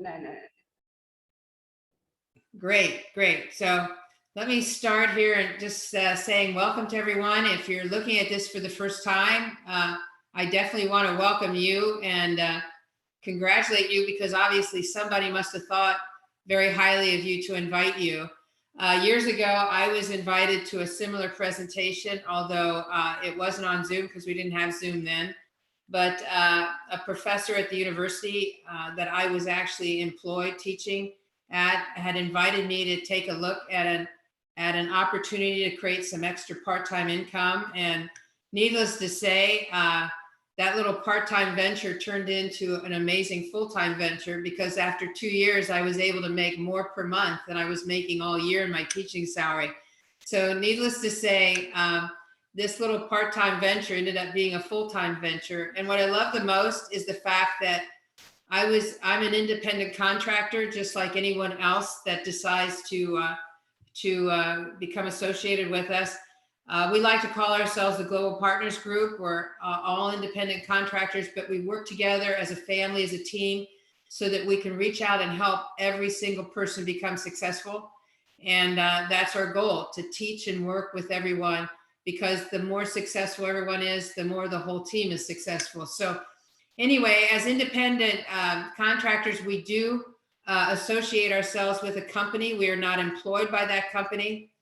No. Great. So let me start here and just saying welcome to everyone. If you're looking at this for the first time, I definitely want to welcome you and congratulate you, because obviously somebody must have thought very highly of you to invite you. Years ago, I was invited to a similar presentation, although it wasn't on Zoom because we didn't have Zoom then. But a professor at the university that I was actually employed teaching at had invited me to take a look at an opportunity to create some extra part-time income. And needless to say, that little part-time venture turned into an amazing full-time venture, because after 2 years, I was able to make more per month than I was making all year in my teaching salary. So needless to say, this little part-time venture ended up being a full-time venture. And what I love the most is the fact that I'm an independent contractor, just like anyone else that decides to become associated with us. We like to call ourselves the Global Partners Group. We're all independent contractors, but we work together as a family, as a team, so that we can reach out and help every single person become successful. And that's our goal, to teach and work with everyone, because the more successful everyone is, the more the whole team is successful. So anyway, as independent contractors, we do associate ourselves with a company. We are not employed by that company.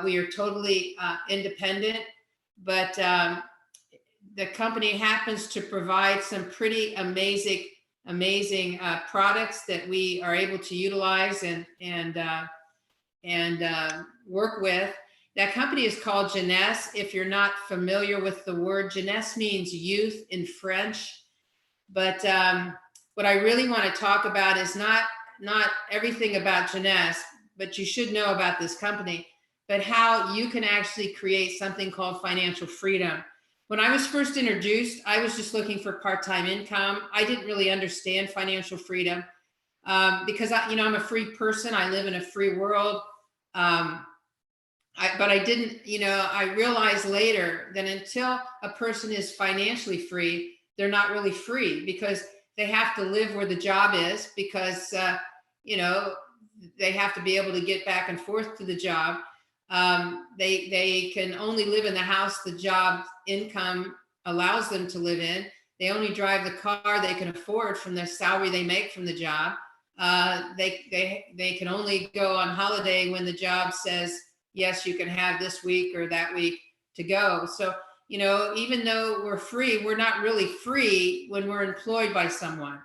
We are totally independent, but the company happens to provide some pretty amazing products that we are able to utilize and work with. That company is called Jeunesse. If you're not familiar with the word, Jeunesse means youth in French. But what I really want to talk about is not everything about Jeunesse, but you should know about this company, but how you can actually create something called financial freedom. When I was first introduced, I was just looking for part-time income. I didn't really understand financial freedom because I'm a free person. I live in a free world. But I didn't, I realized later that until a person is financially free, they're not really free, because they have to live where the job is, because, they have to be able to get back and forth to the job. They can only live in the house the job income allows them to live in. They only drive the car they can afford from the salary they make from the job. They can only go on holiday when the job says, yes, you can have this week or that week to go. So, even though we're free, we're not really free when we're employed by someone.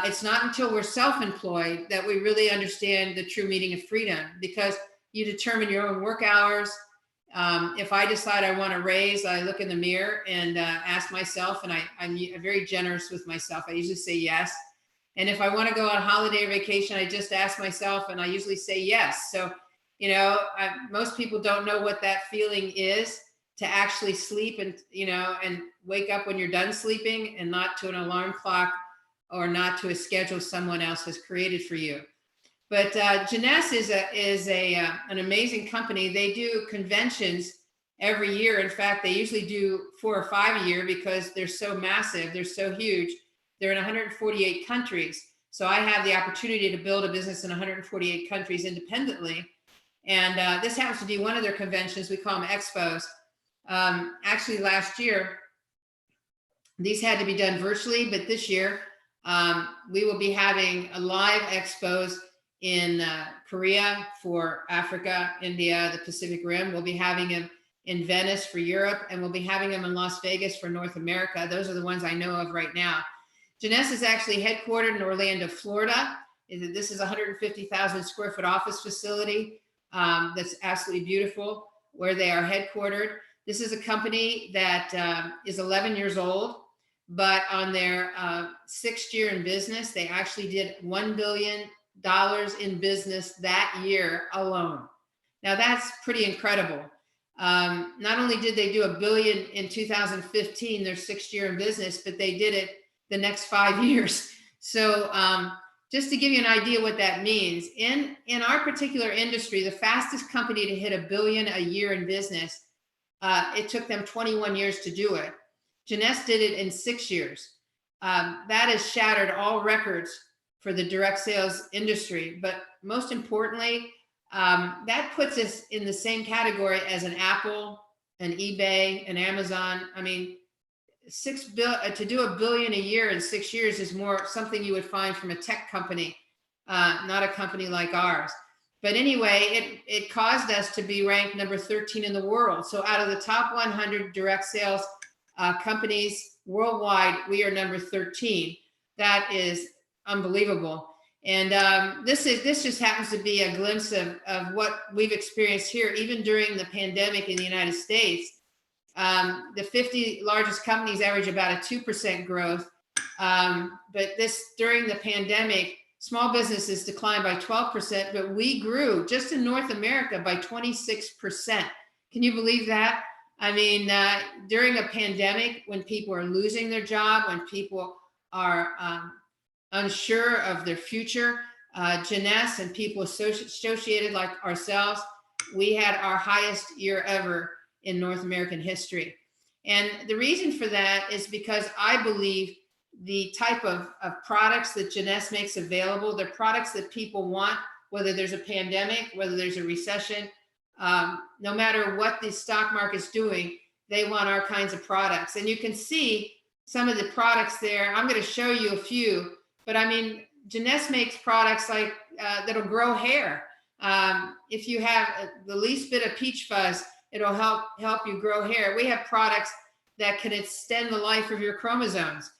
It's not until we're self-employed that we really understand the true meaning of freedom, because you determine your own work hours. If I decide I want to raise, I look in the mirror and ask myself, and I'm very generous with myself. I usually say yes. And if I want to go on holiday or vacation, I just ask myself, and I usually say yes. So, most people don't know what that feeling is, to actually sleep and wake up when you're done sleeping, and not to an alarm clock or not to a schedule someone else has created for you. But Jeunesse is an amazing company. They do conventions every year. In fact, they usually do 4 or 5 a year, because they're so massive, they're so huge. They're in 148 countries. So I have the opportunity to build a business in 148 countries independently. And this happens to be one of their conventions. We call them expos. Actually, last year, these had to be done virtually, but this year, we will be having a live expos in Korea for Africa, India, the Pacific Rim. We'll be having them in Venice for Europe, and we'll be having them in Las Vegas for North America. Those are the ones I know of right now. Jeunesse is actually headquartered in Orlando, Florida. This is a 150,000 square foot office facility that's absolutely beautiful, where they are headquartered. This is a company that is 11 years old, but on their 6th year in business, they actually did $1 billion in business that year alone. Now that's pretty incredible. Not only did they do $1 billion in 2015, their 6th year in business, but they did it the next 5 years. So just to give you an idea what that means, in our particular industry, the fastest company to hit $1 billion a year in business, it took them 21 years to do it. Jeunesse did it in 6 years. That has shattered all records for the direct sales industry. But most importantly, that puts us in the same category as an Apple, an eBay, an Amazon. I mean, to do $1 billion a year in 6 years is more something you would find from a tech company, not a company like ours. But anyway, it caused us to be ranked number 13 in the world. So out of the top 100 direct sales companies worldwide, we are number 13. That is unbelievable. And this just happens to be a glimpse of what we've experienced here, even during the pandemic in the United States. The 50 largest companies average about a 2% growth. But during the pandemic, small businesses declined by 12%, but we grew just in North America by 26%. Can you believe that? I mean, during a pandemic, when people are losing their job, when people are unsure of their future, Jeunesse and people associated like ourselves, we had our highest year ever in North American history. And the reason for that is because I believe the type of products that Jeunesse makes available, they're products that people want, whether there's a pandemic, whether there's a recession, no matter what the stock market's doing, they want our kinds of products. And you can see some of the products there. I'm going to show you a few, but I mean, Jeunesse makes products like that'll grow hair. If you have the least bit of peach fuzz, it'll help you grow hair. We have products that can extend the life of your chromosomes.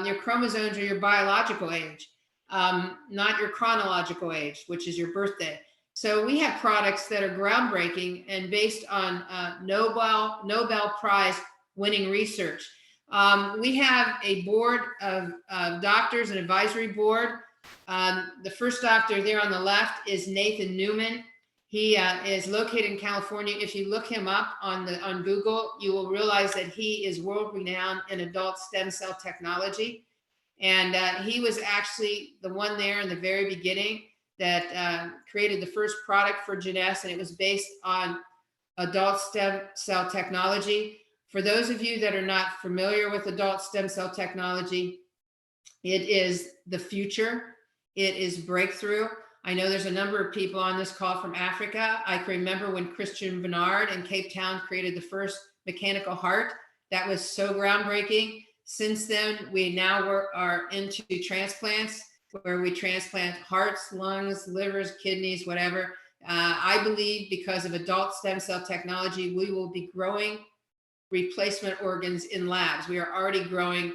Your chromosomes are your biological age, not your chronological age, which is your birthday. So we have products that are groundbreaking and based on Nobel Prize winning research. We have a board of doctors, an advisory board. The first doctor there on the left is Nathan Newman. He is located in California. If you look him up on Google, you will realize that he is world renowned in adult stem cell technology. And he was actually the one there in the very beginning that created the first product for Jeunesse, and it was based on adult stem cell technology. For those of you that are not familiar with adult stem cell technology, it is the future. It is breakthrough. I know there's a number of people on this call from Africa. I can remember when Christian Barnard in Cape Town created the first mechanical heart. That was so groundbreaking. Since then, we now are into transplants, where we transplant hearts, lungs, livers, kidneys, whatever. I believe because of adult stem cell technology, we will be growing replacement organs in labs. We are already growing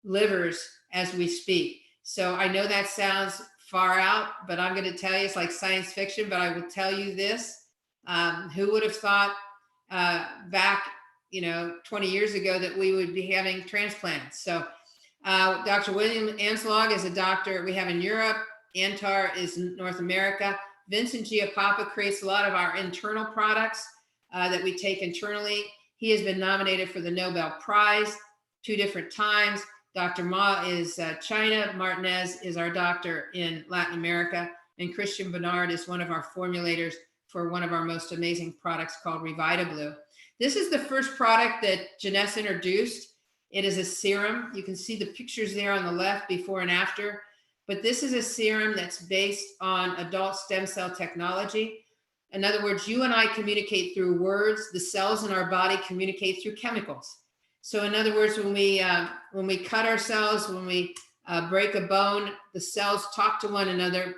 livers as we speak. So I know that sounds far out, but I'm going to tell you it's like science fiction, but I will tell you this. Who would have thought back 20 years ago that we would be having transplants? So Dr. William Anslog is a doctor we have in Europe. Antar is North America. Vincent Giapapa creates a lot of our internal products that we take internally. He has been nominated for the Nobel Prize 2 different times. Dr. Ma is China. Martinez is our doctor in Latin America. And Christian Barnard is one of our formulators for one of our most amazing products called RevitaBlue. This is the first product that Jeunesse introduced. It is a serum. You can see the pictures there on the left, before and after. But this is a serum that's based on adult stem cell technology. In other words, you and I communicate through words. The cells in our body communicate through chemicals. So in other words, when we cut ourselves, when we break a bone, the cells talk to one another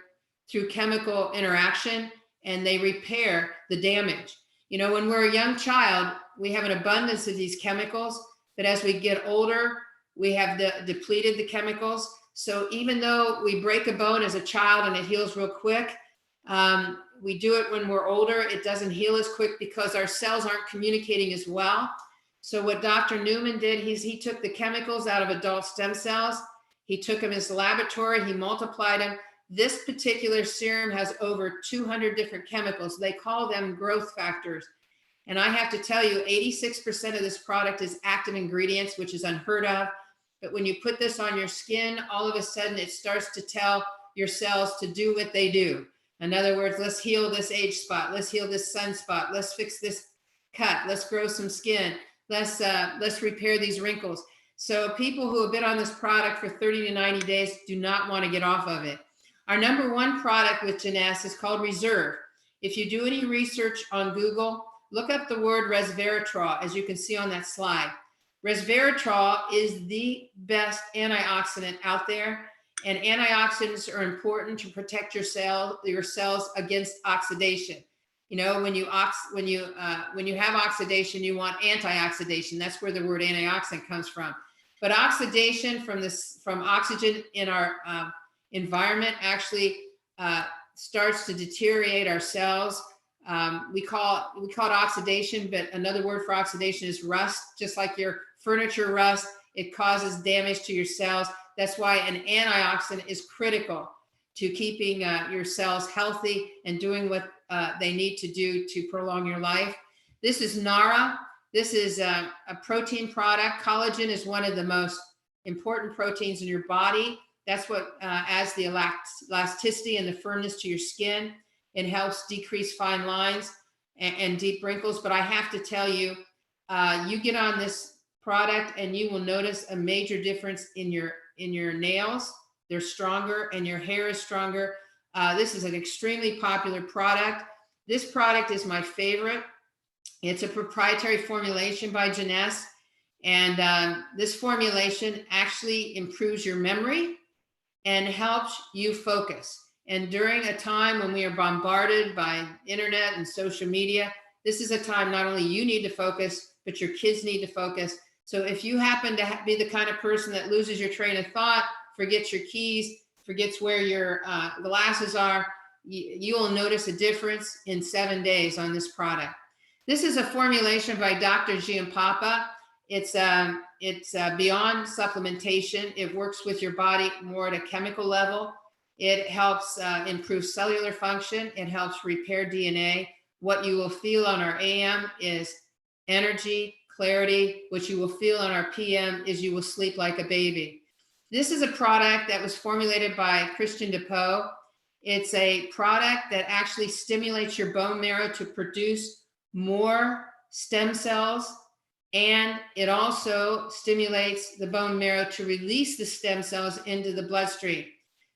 through chemical interaction, and they repair the damage. When we're a young child, we have an abundance of these chemicals, but as we get older, we have depleted the chemicals. So even though we break a bone as a child and it heals real quick, we do it when we're older, it doesn't heal as quick because our cells aren't communicating as well. So what Dr. Newman did, he took the chemicals out of adult stem cells. He took them in his laboratory, he multiplied them. This particular serum has over 200 different chemicals. They call them growth factors. And I have to tell you, 86% of this product is active ingredients, which is unheard of. But when you put this on your skin, all of a sudden it starts to tell your cells to do what they do. In other words, let's heal this age spot. Let's heal this sunspot. Let's fix this cut. Let's grow some skin. Let's repair these wrinkles. So people who have been on this product for 30 to 90 days do not want to get off of it. Our number one product with Jeunesse is called Reserve. If you do any research on Google, look up the word resveratrol, as you can see on that slide. Resveratrol is the best antioxidant out there, and antioxidants are important to protect your cells against oxidation. You know, when you have oxidation, you want antioxidation. That's where the word antioxidant comes from. But oxidation from oxygen in our environment actually starts to deteriorate our cells. We call it oxidation, but another word for oxidation is rust. Just like your furniture rust, it causes damage to your cells. That's why an antioxidant is critical to keeping your cells healthy and doing what they need to do to prolong your life. This is NARA. This is a protein product. Collagen is one of the most important proteins in your body. That's what adds the elasticity and the firmness to your skin. It helps decrease fine lines and deep wrinkles. But I have to tell you, you get on this product and you will notice a major difference in your nails. They're stronger and your hair is stronger. This is an extremely popular product. This product is my favorite. It's a proprietary formulation by Jeunesse. And this formulation actually improves your memory and helps you focus. And during a time when we are bombarded by internet and social media, this is a time not only you need to focus, but your kids need to focus. So if you happen to be the kind of person that loses your train of thought, forgets your keys, forgets where your glasses are, you will notice a difference in 7 days on this product. This is a formulation by Dr. Giampapa. It's beyond supplementation. It works with your body more at a chemical level. It helps improve cellular function. It helps repair DNA. What you will feel on our AM is energy, clarity. What you will feel on our PM is you will sleep like a baby. This is a product that was formulated by Christian DePoe. It's a product that actually stimulates your bone marrow to produce more stem cells, and it also stimulates the bone marrow to release the stem cells into the bloodstream.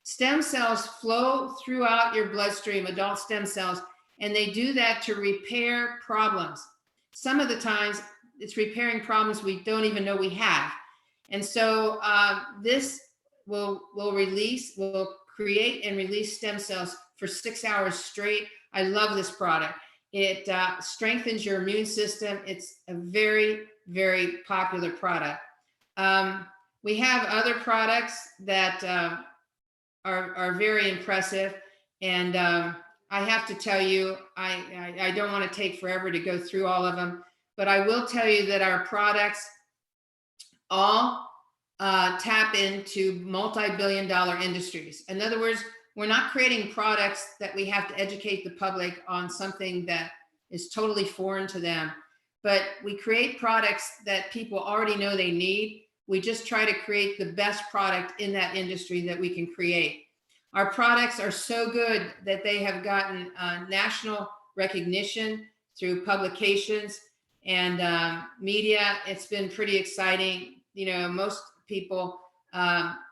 Stem cells flow throughout your bloodstream, adult stem cells, and they do that to repair problems. Some of the times it's repairing problems we don't even know we have. And so this will create and release stem cells for 6 hours straight. I love this product. It strengthens your immune system. It's a very, very popular product. We have other products that are very impressive. And I have to tell you, I don't want to take forever to go through all of them, but I will tell you that our products all tap into multi-billion-dollar industries. In other words, we're not creating products that we have to educate the public on something that is totally foreign to them, but we create products that people already know they need. We just try to create the best product in that industry that we can create. Our products are so good that they have gotten national recognition through publications and media. It's been pretty exciting. You know, most people,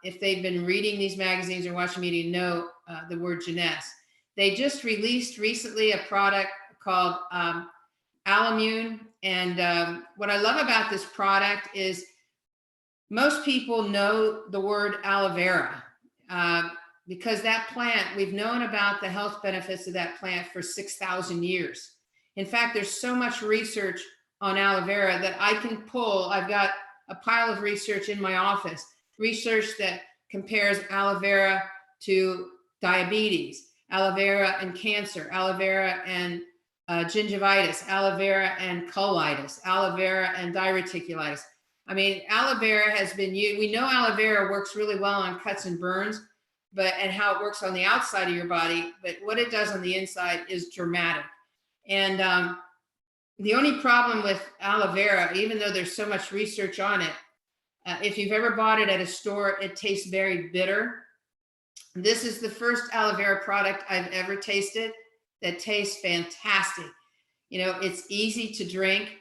if they've been reading these magazines or watching media, know the word Jeunesse. They just released recently a product called Alimune. And what I love about this product is most people know the word aloe vera because that plant, we've known about the health benefits of that plant for 6,000 years. In fact, there's so much research on aloe vera that I can pull. I've got a pile of research in my office, research that compares aloe vera to diabetes, aloe vera and cancer, aloe vera and gingivitis, aloe vera and colitis, aloe vera and diverticulitis. I mean, aloe vera has been used. We know aloe vera works really well on cuts and burns, and how it works on the outside of your body, but what it does on the inside is dramatic. And the only problem with aloe vera, even though there's so much research on it, if you've ever bought it at a store, it tastes very bitter. This is the first aloe vera product I've ever tasted that tastes fantastic. You know, it's easy to drink.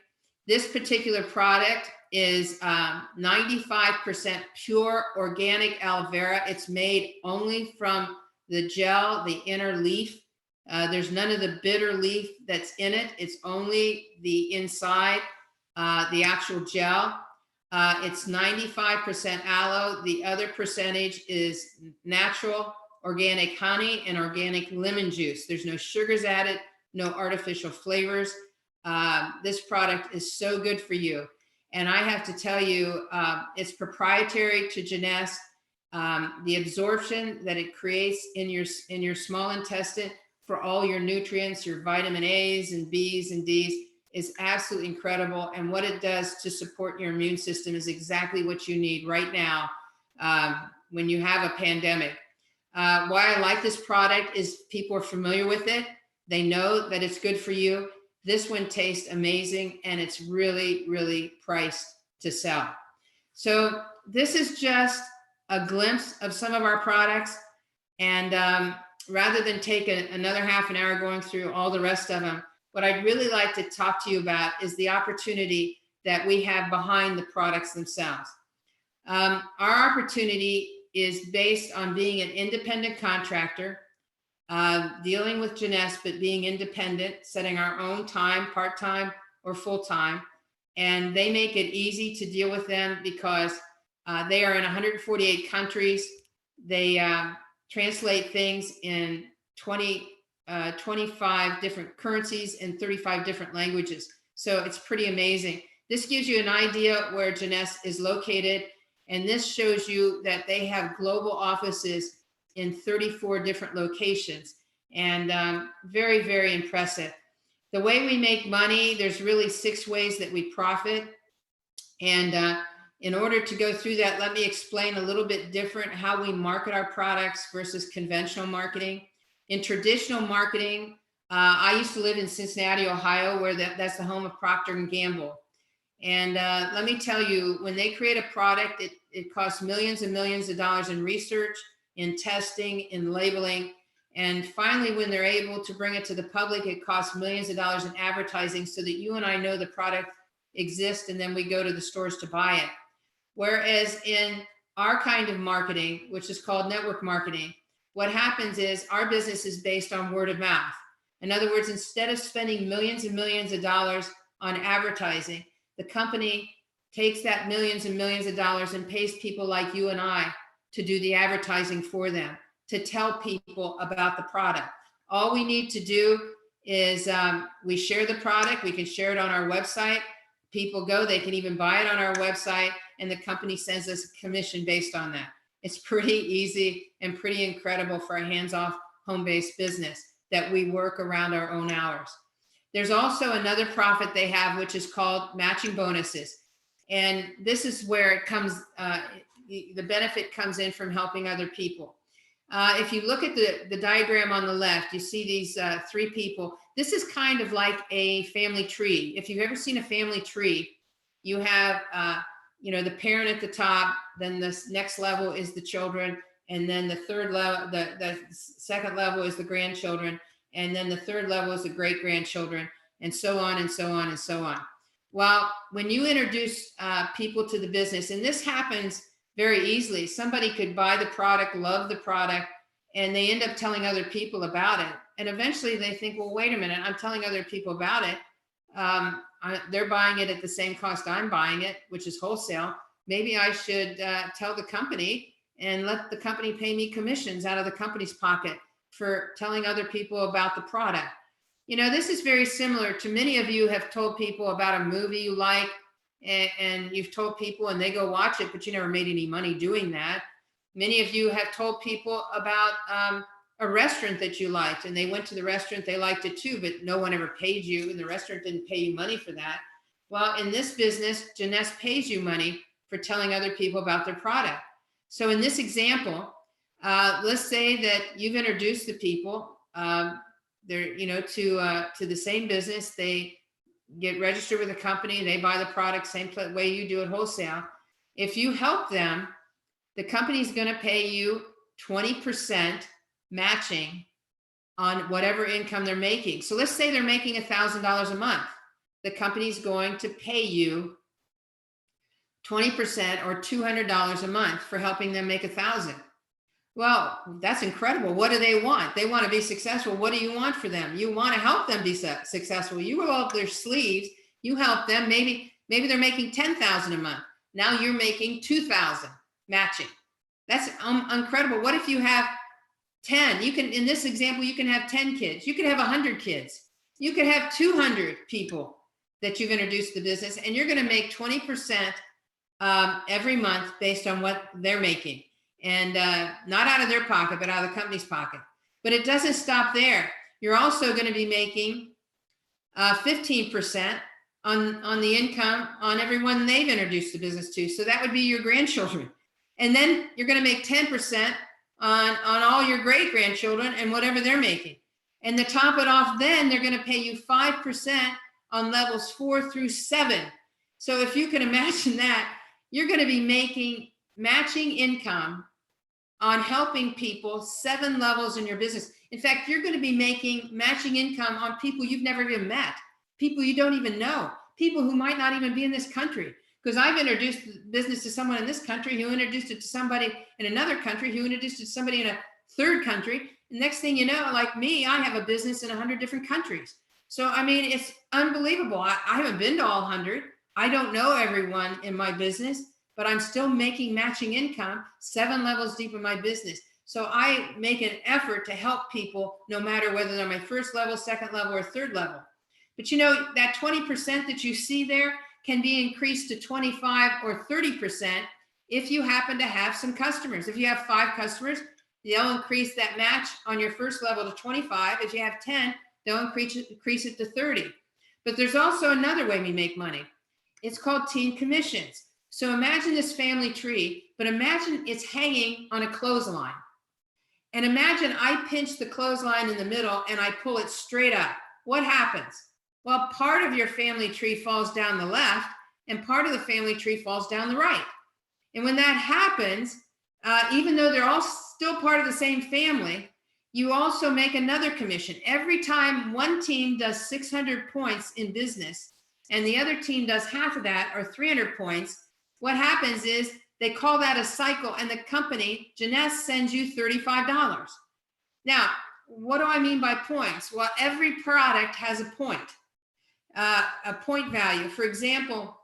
This particular product is 95% pure organic aloe vera. It's made only from the gel, the inner leaf. There's none of the bitter leaf that's in it. It's only the inside, the actual gel. It's 95% aloe. The other percentage is natural organic honey and organic lemon juice. There's no sugars added, no artificial flavors. This product is so good for you. And I have to tell you, it's proprietary to Jeunesse. The absorption that it creates in your small intestine for all your nutrients, your vitamin A's and B's and D's, is absolutely incredible. And what it does to support your immune system is exactly what you need right now when you have a pandemic. Why I like this product is people are familiar with it. They know that it's good for you. This one tastes amazing, and it's really, really priced to sell. So this is just a glimpse of some of our products. And rather than take another half an hour going through all the rest of them, what I'd really like to talk to you about is the opportunity that we have behind the products themselves. Our opportunity is based on being an independent contractor, dealing with Jeunesse, but being independent, setting our own time, part-time or full-time. And they make it easy to deal with them because they are in 148 countries. They translate things in 25 different currencies and 35 different languages. So it's pretty amazing. This gives you an idea where Jeunesse is located. And this shows you that they have global offices in 34 different locations. And very, very impressive. The way we make money, there's really 6 ways that we profit. And in order to go through that, let me explain a little bit different how we market our products versus conventional marketing. In traditional marketing, I used to live in Cincinnati, Ohio, where that's the home of Procter & Gamble. And let me tell you, when they create a product, it costs millions and millions of dollars in research, in testing, in labeling. And finally, when they're able to bring it to the public, it costs millions of dollars in advertising so that you and I know the product exists, and then we go to the stores to buy it. Whereas in our kind of marketing, which is called network marketing, what happens is our business is based on word of mouth. In other words, instead of spending millions and millions of dollars on advertising, the company takes that millions and millions of dollars and pays people like you and I to do the advertising for them, to tell people about the product. All we need to do is we share the product. We can share it on our website. People go, they can even buy it on our website, and the company sends us a commission based on that. It's pretty easy and pretty incredible for a hands-off home-based business that we work around our own hours. There's also another profit they have, which is called matching bonuses. And this is where it comes, the benefit comes in from helping other people. If you look at the diagram on the left, you see these 3 people. This is kind of like a family tree. If you've ever seen a family tree, you have the parent at the top, then the next level is the children, and then the third level, the second level is the grandchildren, and then the third level is the great grandchildren, and so on and so on and so on. Well, when you introduce people to the business, and this happens very easily, somebody could buy the product, love the product, and they end up telling other people about it. And eventually they think, well, wait a minute, I'm telling other people about it. They're buying it at the same cost I'm buying it, which is wholesale. Maybe I should tell the company and let the company pay me commissions out of the company's pocket for telling other people about the product. This is very similar to many of you have told people about a movie you like, and you've told people and they go watch it, but you never made any money doing that. Many of you have told people about a restaurant that you liked, and they went to the restaurant, they liked it too, but no one ever paid you, and the restaurant didn't pay you money for that. Well, in this business, Jeunesse pays you money for telling other people about their product. So in this example, let's say that you've introduced the people, they're, to the same business. They get registered with a company, they buy the product same way you do at wholesale. If you help them, the company's going to pay you 20% matching on whatever income they're making. So let's say they're making $1,000 a month. the company's going to pay you 20% or $200 a month for helping them make 1,000. Well, that's incredible. What do they want? They want to be successful. What do you want for them? You want to help them be successful. You roll up their sleeves. You help them. Maybe they're making 10,000 a month. Now you're making 2,000 matching. That's incredible. What if you have 10? You can, in this example, you can have 10 kids. You could have 100 kids. You could have 200 people that you've introduced to the business, and you're going to make 20% every month based on what they're making. And not out of their pocket, but out of the company's pocket. But it doesn't stop there. You're also going to be making 15% on the income on everyone they've introduced the business to. So that would be your grandchildren. And then you're going to make 10% on all your great grandchildren and whatever they're making. And to top it off, then they're going to pay you 5% on levels 4 through 7. So if you can imagine that, you're going to be making matching income on helping people 7 levels in your business. In fact, you're going to be making matching income on people you've never even met, people you don't even know, people who might not even be in this country. Because I've introduced business to someone in this country who introduced it to somebody in another country who introduced it to somebody in a third country. And next thing you know, like me, I have a business in 100 different countries. So, I mean, it's unbelievable. I haven't been to all 100. I don't know everyone in my business, but I'm still making matching income 7 levels deep in my business. So I make an effort to help people no matter whether they're my first level, second level, or third level. But you know, that 20% that you see there can be increased to 25 or 30% if you happen to have some customers. If you have 5 customers, they'll increase that match on your first level to 25. If you have 10, they'll increase it to 30. But there's also another way we make money. It's called team commissions. So imagine this family tree, but imagine it's hanging on a clothesline. And imagine I pinch the clothesline in the middle and I pull it straight up. What happens? Well, part of your family tree falls down the left and part of the family tree falls down the right. And when that happens, even though they're all still part of the same family, you also make another commission. Every time one team does 600 points in business and the other team does half of that, or 300 points, what happens is they call that a cycle, and the company, Jeunesse, sends you $35. Now, what do I mean by points? Well, every product has a point value. For example,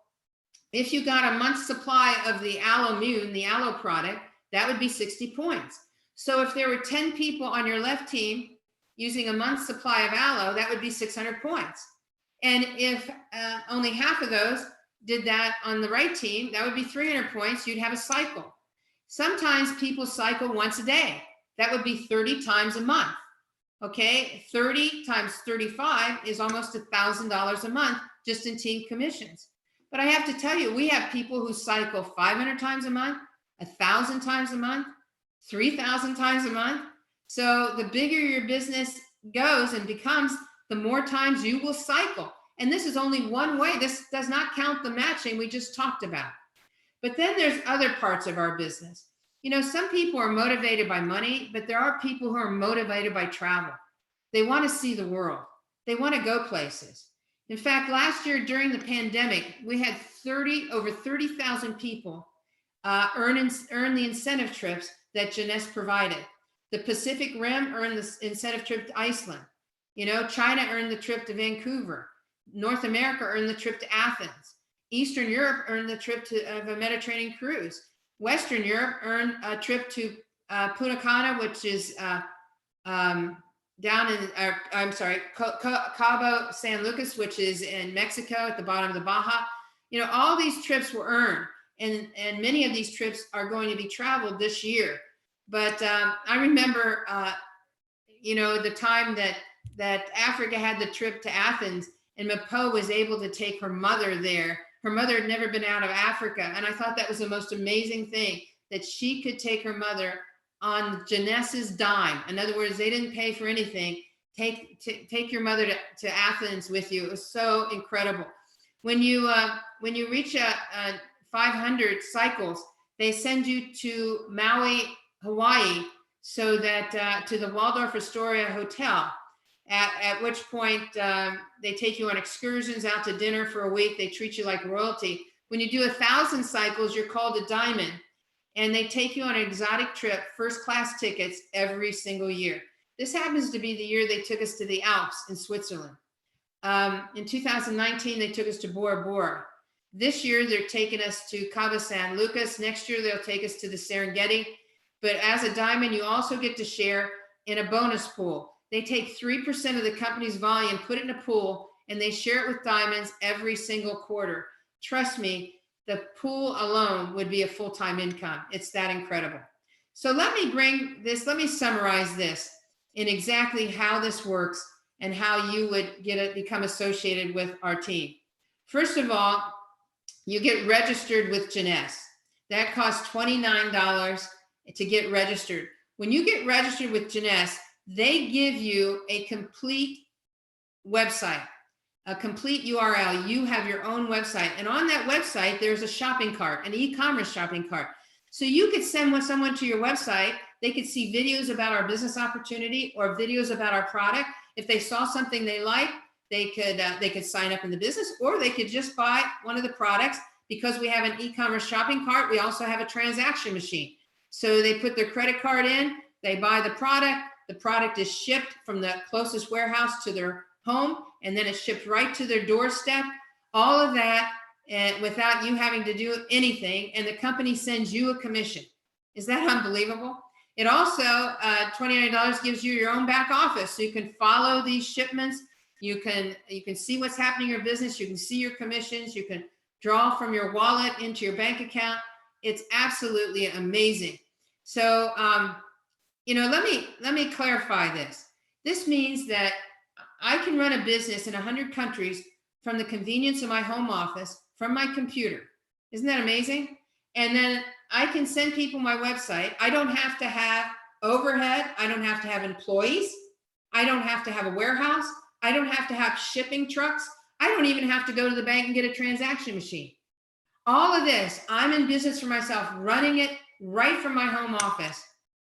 if you got a month's supply of the aloe mune, the aloe product, that would be 60 points. So if there were 10 people on your left team using a month's supply of aloe, that would be 600 points. And if only half of those did that on the right team, that would be 300 points. You'd have a cycle. Sometimes people cycle once a day. That would be 30 times a month. Okay, 30 times 35 is almost $1,000 a month just in team commissions. But I have to tell you, we have people who cycle 500 times a month, 1,000 times a month, 3,000 times a month. So the bigger your business goes and becomes, the more times you will cycle. And this is only one way. This does not count the matching we just talked about. But then there's other parts of our business. You know, some people are motivated by money, but there are people who are motivated by travel. They want to see the world. They want to go places. In fact, last year during the pandemic, we had over 30,000 people earn the incentive trips that Jeunesse provided. The Pacific Rim earned the incentive trip to Iceland. You know, China earned the trip to Vancouver. North America earned the trip to Athens. Eastern Europe earned the trip of a Mediterranean cruise. Western Europe earned a trip to Punta Cana, which is down in, Cabo San Lucas, which is in Mexico at the bottom of the Baja. You know, all these trips were earned, and many of these trips are going to be traveled this year. But I remember, you know, the time that Africa had the trip to Athens, and Mapo was able to take her mother there. Her mother had never been out of Africa. And I thought that was the most amazing thing, that she could take her mother on Jeunesse's dime. In other words, they didn't pay for anything. Take your mother to Athens with you. It was so incredible. When you reach 500 cycles, they send you to Maui, Hawaii, so that to the Waldorf Astoria Hotel. at which point they take you on excursions out to dinner for a week. They treat you like royalty. When you do 1,000 cycles, you're called a diamond, and they take you on an exotic trip, first class tickets every single year. This happens to be the year they took us to the Alps in Switzerland. In 2019, they took us to Bora Bora. This year, they're taking us to Cabo San Lucas. Next year, they'll take us to the Serengeti. But as a diamond, you also get to share in a bonus pool. They take 3% of the company's volume, put it in a pool, and they share it with diamonds every single quarter. Trust me, the pool alone would be a full-time income. It's that incredible. So let me summarize this in exactly how this works and how you would become associated with our team. First of all, you get registered with Jeunesse. That costs $29 to get registered. When you get registered with Jeunesse, they give you a complete website, a complete URL. You have your own website. And on that website, there's a shopping cart, an e-commerce shopping cart. So you could send someone to your website. They could see videos about our business opportunity or videos about our product. If they saw something they liked, they could sign up in the business, or they could just buy one of the products. Because we have an e-commerce shopping cart, we also have a transaction machine. So they put their credit card in, they buy the product is shipped from the closest warehouse to their home, and then it's shipped right to their doorstep. All of that without you having to do anything, and the company sends you a commission. Is that unbelievable? It also, $29 gives you your own back office, so you can follow these shipments. You can see what's happening in your business. You can see your commissions. You can draw from your wallet into your bank account. It's absolutely amazing. So, let me clarify this. This means that I can run a business in 100 countries from the convenience of my home office, from my computer. Isn't that amazing? And then I can send people my website. I don't have to have overhead. I don't have to have employees. I don't have to have a warehouse. I don't have to have shipping trucks. I don't even have to go to the bank and get a transaction machine. All of this, I'm in business for myself, running it right from my home office.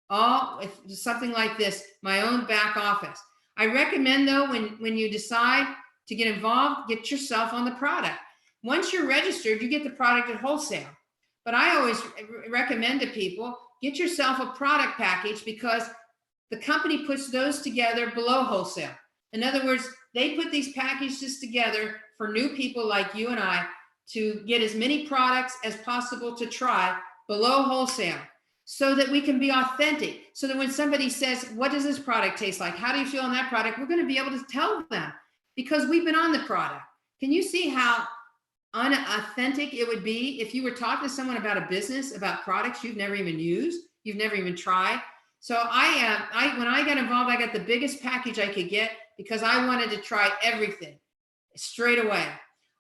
All with something like this, my own back office. I recommend, though, when you decide to get involved, get yourself on the product. Once you're registered, you get the product at wholesale. But I always recommend to people, get yourself a product package, because the company puts those together below wholesale. In other words, they put these packages together for new people like you and I to get as many products as possible to try below wholesale, so that we can be authentic. So that when somebody says, what does this product taste like? How do you feel on that product? We're going to be able to tell them because we've been on the product. Can you see how unauthentic it would be if you were talking to someone about a business, about products you've never even used, you've never even tried? So when I got involved, I got the biggest package I could get because I wanted to try everything straight away.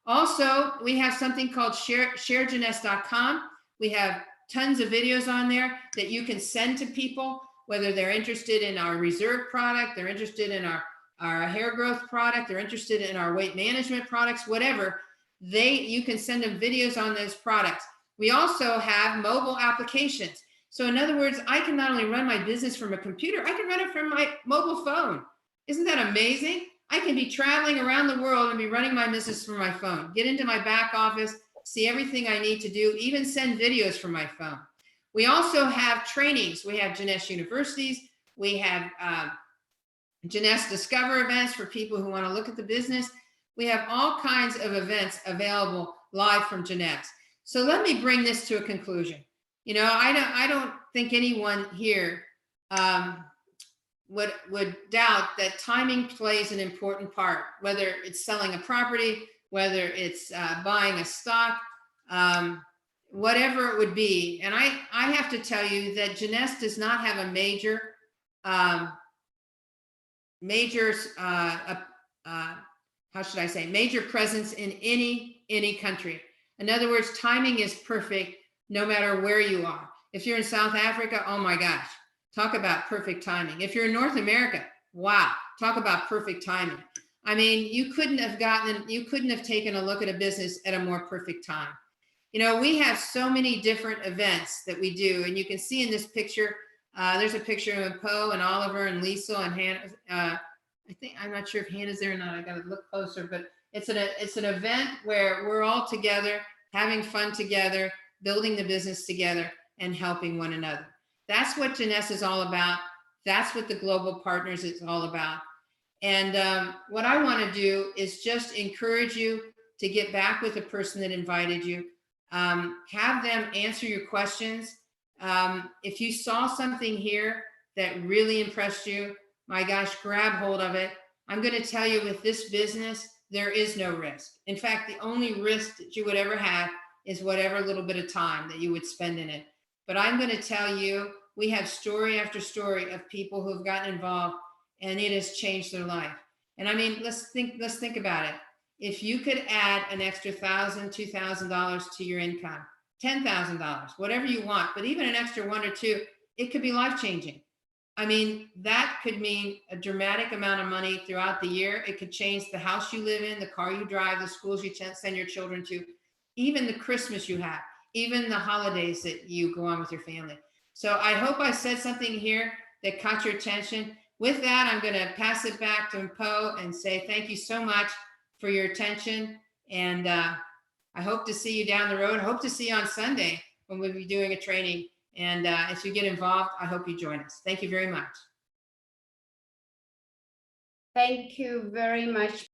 Also, we have something called sharejeunesse.com. We have tons of videos on there that you can send to people, whether they're interested in our reserve product, they're interested in our hair growth product, they're interested in our weight management products, whatever. You can send them videos on those products. We also have mobile applications. So in other words, I can not only run my business from a computer, I can run it from my mobile phone. Isn't that amazing? I can be traveling around the world and be running my business from my phone, get into my back office, see everything I need to do, even send videos from my phone. We also have trainings. We have Jeunesse universities. We have Jeunesse Discover events for people who want to look at the business. We have all kinds of events available live from Jeunesse. So let me bring this to a conclusion. I don't think anyone here would doubt that timing plays an important part, whether it's selling a property, whether it's buying a stock, whatever it would be. And I have to tell you that Jeunesse does not have a major presence in any country. In other words, timing is perfect no matter where you are. If you're in South Africa, oh my gosh, talk about perfect timing. If you're in North America, wow, talk about perfect timing. I mean, you couldn't have taken a look at a business at a more perfect time. We have so many different events that we do, and you can see in this picture, there's a picture of Poe and Oliver and Liesel and Hannah, I think, I'm not sure if Hannah's there or not. I got to look closer, but it's an event where we're all together, having fun together, building the business together, and helping one another. That's what Jeunesse is all about. That's what the Global Partners is all about. And what I want to do is just encourage you to get back with the person that invited you. Have them answer your questions. If you saw something here that really impressed you, my gosh, grab hold of it. I'm going to tell you, with this business, there is no risk. In fact, the only risk that you would ever have is whatever little bit of time that you would spend in it. But I'm going to tell you, we have story after story of people who have gotten involved and it has changed their life. And I mean, let's think about it. If you could add an extra $1,000, $2,000 to your income, $10,000, whatever you want, but even an extra one or two, it could be life changing. I mean, that could mean a dramatic amount of money throughout the year. It could change the house you live in, the car you drive, the schools you send your children to, even the Christmas you have, even the holidays that you go on with your family. So I hope I said something here that caught your attention. With that, I'm going to pass it back to Poe and say thank you so much for your attention. And I hope to see you down the road. I hope to see you on Sunday when we'll be doing a training. And if you get involved, I hope you join us. Thank you very much. Thank you very much.